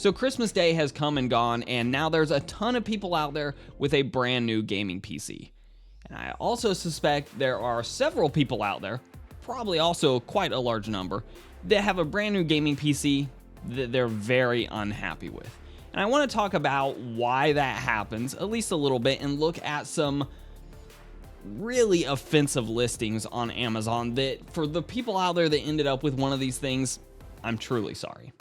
So Christmas Day has come and gone, and now there's a ton of people out there with a brand new gaming PC. And I also suspect there are several people out there, probably also quite a large number, that have a brand new gaming PC that they're very unhappy with. And I want to talk about why that happens, at least a little bit, and look at some really offensive listings on Amazon that, for the people out there that ended up with one of these things, I'm truly sorry.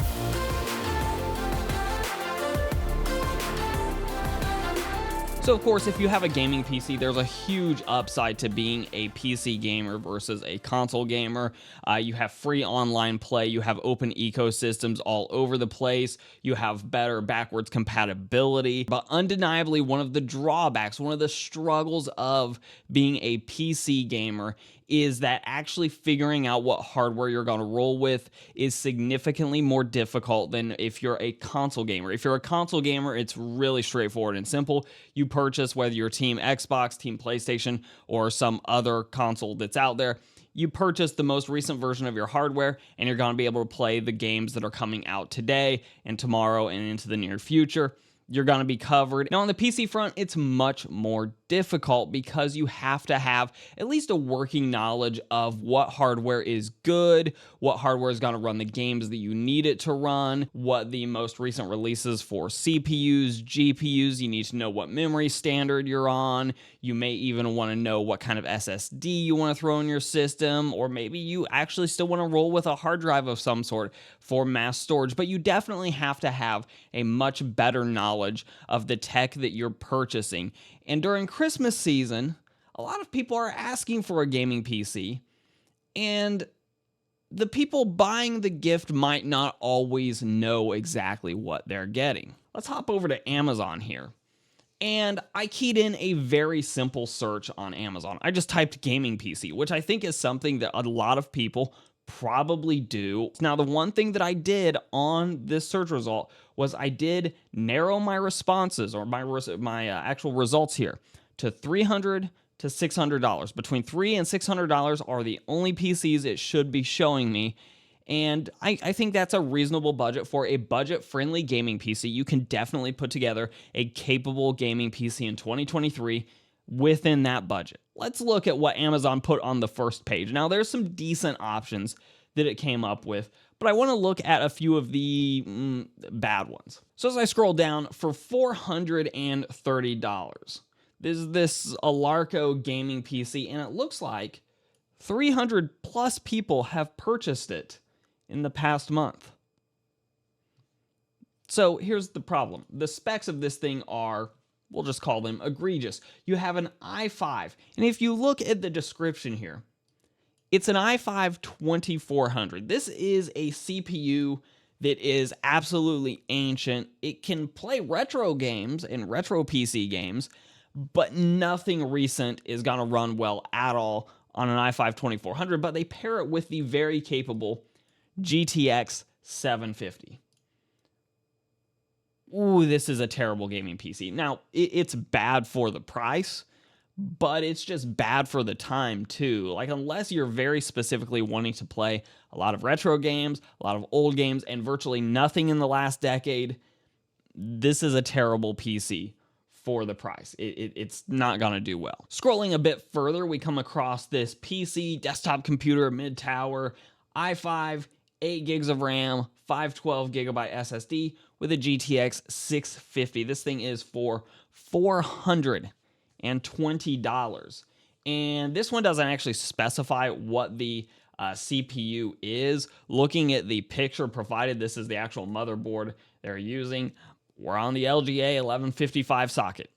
So of course, if you have a gaming PC, there's a huge upside to being a PC gamer versus a console gamer. You have free online play, you have open ecosystems all over the place, you have better backwards compatibility. But undeniably, one of the drawbacks, one of the struggles of being a PC gamer is that actually figuring out what hardware you're going to roll with is significantly more difficult than if you're a console gamer. If you're a console gamer, it's really straightforward and simple. You purchase, whether you're Team Xbox, Team PlayStation, or some other console that's out there, you purchase the most recent version of your hardware, and you're going to be able to play the games that are coming out today and tomorrow and into the near future. You're going to be covered. Now, on the PC front, it's much more difficult because you have to have at least a working knowledge of what hardware is good, what hardware is going to run the games that you need it to run, what the most recent releases for CPUs, GPUs, you need to know what memory standard you're on. You may even want to know what kind of SSD you want to throw in your system, or maybe you actually still want to roll with a hard drive of some sort for mass storage, but you definitely have to have a much better knowledge of the tech that you're purchasing. And during Christmas season, a lot of people are asking for a gaming PC, and the people buying the gift might not always know exactly what they're getting. Let's hop over to Amazon here. And I keyed in a very simple search on Amazon. I just typed gaming PC, which I think is something that a lot of people probably do. Now, the one thing that I did on this search result was I did narrow my responses, or my actual results here, to $300 to $600. Between $300 and $600 are the only PCs it should be showing me. And I think that's a reasonable budget for a budget-friendly gaming PC. You can definitely put together a capable gaming PC in 2023 within that budget. Let's look at what Amazon put on the first page. Now, there's some decent options that it came up with, but I want to look at a few of the bad ones. So as I scroll down, for $430, this Alarco gaming PC, and it looks like 300 plus people have purchased it in the past month. So here's the problem. The specs of this thing are, we'll just call them egregious. You have an i5, and if you look at the description here, it's an i5 2400. This is a CPU that is absolutely ancient. It can play retro games and retro PC games, but nothing recent is going to run well at all on an i5 2400, but they pair it with the very capable GTX 750. Ooh, this is a terrible gaming PC. Now, it's bad for the price, but it's just bad for the time too. Like, unless you're very specifically wanting to play a lot of retro games, a lot of old games, and virtually nothing in the last decade, this is a terrible PC for the price. It's not gonna do well. Scrolling a bit further, we come across this PC, desktop computer, mid-tower, i5, 8 gigs of RAM, 512 gigabyte SSD with a GTX 650. This thing is for $420. And this one doesn't actually specify what the CPU is. Looking at the picture provided, this is the actual motherboard they're using. We're on the LGA 1155 socket.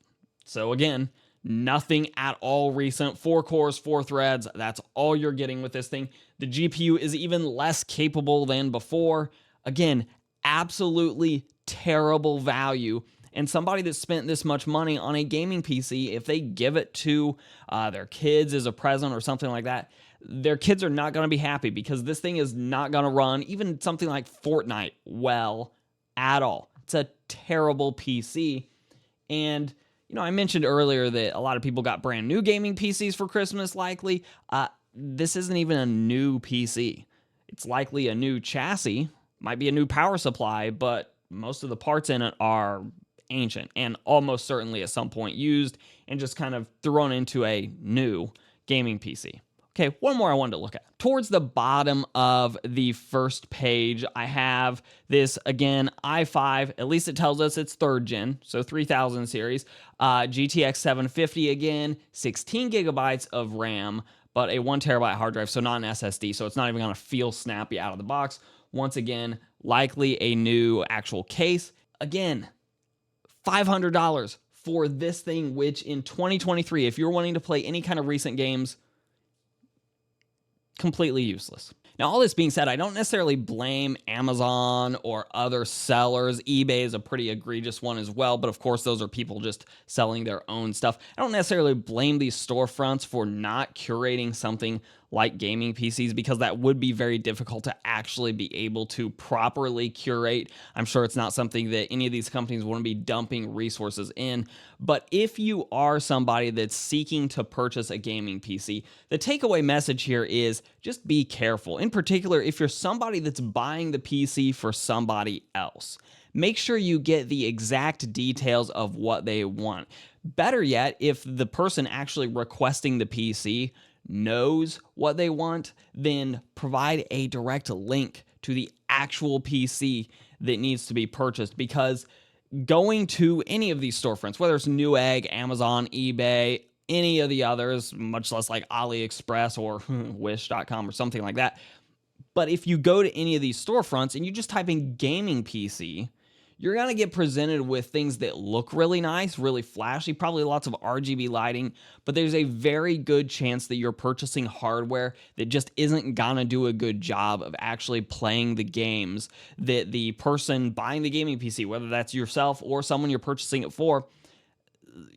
So again, nothing at all recent. 4 cores, 4 threads. That's all you're getting with this thing. The GPU is even less capable than before. Again, absolutely terrible value. And somebody that spent this much money on a gaming PC, if they give it to their kids as a present or something like that, their kids are not going to be happy, because this thing is not going to run even something like Fortnite well at all. It's a terrible PC. And, you know, I mentioned earlier that a lot of people got brand new gaming PCs for Christmas, likely. This isn't even a new PC. It's likely a new chassis, might be a new power supply, but most of the parts in it are ancient and almost certainly at some point used and just kind of thrown into a new gaming PC. Okay, one more I wanted to look at. Towards the bottom of the first page, I have this, again, i5, at least it tells us it's 3rd gen, so 3000 series, GTX 750 again, 16 gigabytes of RAM, but a 1 terabyte hard drive, so not an SSD, so it's not even gonna feel snappy out of the box. Once again, likely a new actual case. Again, $500 for this thing, which in 2023, if you're wanting to play any kind of recent games, completely useless. Now, all this being said, I don't necessarily blame Amazon or other sellers. eBay is a pretty egregious one as well, but of course, those are people just selling their own stuff. I don't necessarily blame these storefronts for not curating something like gaming PCs, because that would be very difficult to actually be able to properly curate. I'm sure it's not something that any of these companies want to be dumping resources in. But if you are somebody that's seeking to purchase a gaming PC, the takeaway message here is just be careful. In particular, if you're somebody that's buying the PC for somebody else, make sure you get the exact details of what they want. Better yet, if the person actually requesting the PC knows what they want, then provide a direct link to the actual PC that needs to be purchased, because going to any of these storefronts, whether it's Newegg, Amazon, eBay, any of the others, much less like AliExpress or Wish.com or something like that, but if you go to any of these storefronts and you just type in gaming PC, you're going to get presented with things that look really nice, really flashy, probably lots of RGB lighting, but there's a very good chance that you're purchasing hardware that just isn't going to do a good job of actually playing the games that the person buying the gaming PC, whether that's yourself or someone you're purchasing it for,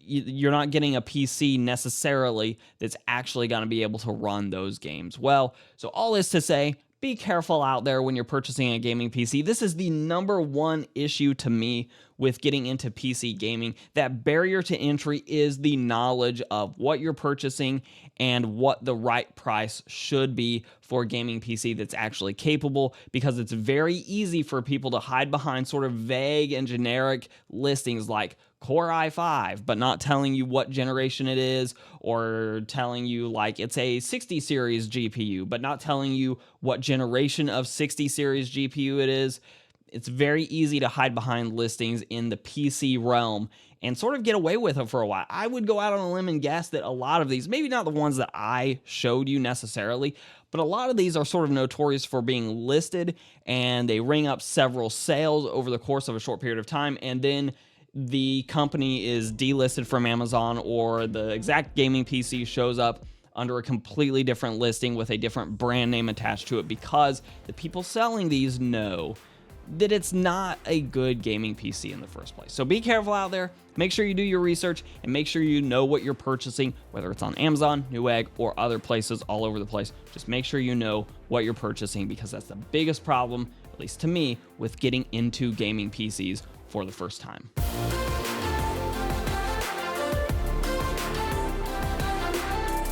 you're not getting a PC necessarily that's actually going to be able to run those games well. So all this to say, be careful out there when you're purchasing a gaming PC. This is the number one issue to me with getting into PC gaming. That barrier to entry is the knowledge of what you're purchasing and what the right price should be for a gaming PC that's actually capable, because it's very easy for people to hide behind sort of vague and generic listings like Core i5, but not telling you what generation it is, or telling you like it's a 60 series GPU, but not telling you what generation of 60 series GPU it is. It's very easy to hide behind listings in the PC realm and sort of get away with it for a while. I would go out on a limb and guess that a lot of these, maybe not the ones that I showed you necessarily, but a lot of these are sort of notorious for being listed, and they ring up several sales over the course of a short period of time, and then the company is delisted from Amazon, or the exact gaming PC shows up under a completely different listing with a different brand name attached to it, because the people selling these know that it's not a good gaming PC in the first place. So be careful out there. Make sure you do your research and make sure you know what you're purchasing, whether it's on Amazon, Newegg, or other places all over the place. Just make sure you know what you're purchasing, because that's the biggest problem, at least to me, with getting into gaming PCs for the first time.